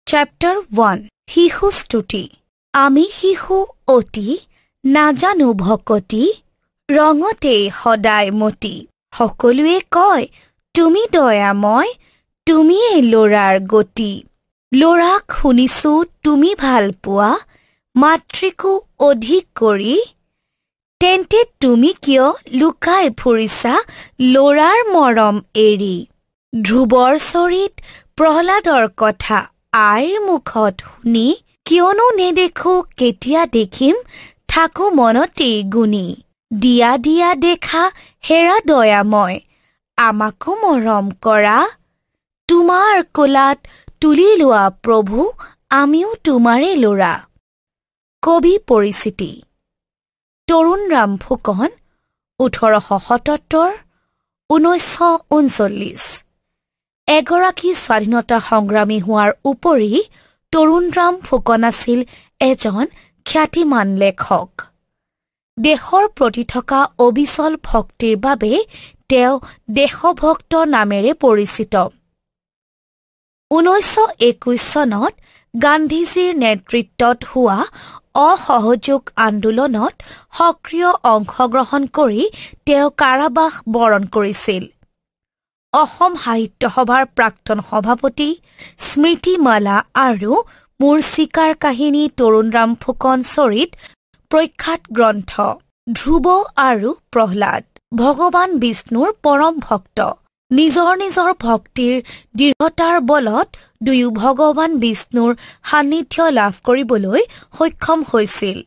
Chapter 1 শিশু স্তুতি আমি শিশু অতি নাজানো ভকতি ৰঙতে সদায় মতি সকলোৱে কয় তুমি দয়াময় তুমিয়ে ল'ৰাৰ গতি ল'ৰাক শুনিছো তুমি ভাল পোৱা মাতৃকো অধিক কৰি তেন্তে তুমি কিয় লুকাই ফুৰিছা ল'ৰাৰ মৰম এৰি ধ্ৰুৱৰ চৰিত প্ৰহ্লাদৰ কথা আইৰ মুখত শুনি কিয়নো নেদেখো কেতিয়া দেখিম থাকো মনতে গুণি দিয়া দিয়া দেখা হেৰা দয়াময় আমাকো মৰম কৰা তোমাৰ কোলাত তুলি লোৱা প্ৰভু আমিও তোমাৰে ল'ৰা কবি পৰিচিতি তৰুণৰাম ফুকন 1877-1939 এগৰাকী স্বাধীনতা সংগ্ৰামী হোৱাৰ উপৰি তৰুণৰাম ফুকন আছিল এজন খ্যাতিমান লেখক দেশৰ প্ৰতি থকা অবিচল ভক্তিৰ বাবে তেওঁ দেশভক্ত নামেৰে পৰিচিত 1921 চনত গান্ধীজীৰ নেতৃত্বত হোৱা অসহযোগ আন্দোলনত সক্ৰিয় অংশগ্ৰহণ কৰি তেওঁ কাৰাবাস বৰণ কৰিছিল অসম সাহিত্য সভাৰ প্ৰাক্তন সভাপতি স্মৃতিমালা আৰু মূৰ্ছিকাৰ কাহিনী তৰুণৰাম ফুকন চৰিত প্ৰখ্যাত গ্ৰন্থ ধ্ৰুৱ আৰু প্ৰহ্লাদ ভগৱান বিষ্ণুৰ পৰম ভক্ত নিজৰ নিজৰ ভক্তিৰ দৃঢ়তাৰ বলত দুয়ো ভগৱান বিষ্ণুৰ সান্নিধ্য লাভ কৰিবলৈ সক্ষম হৈছিল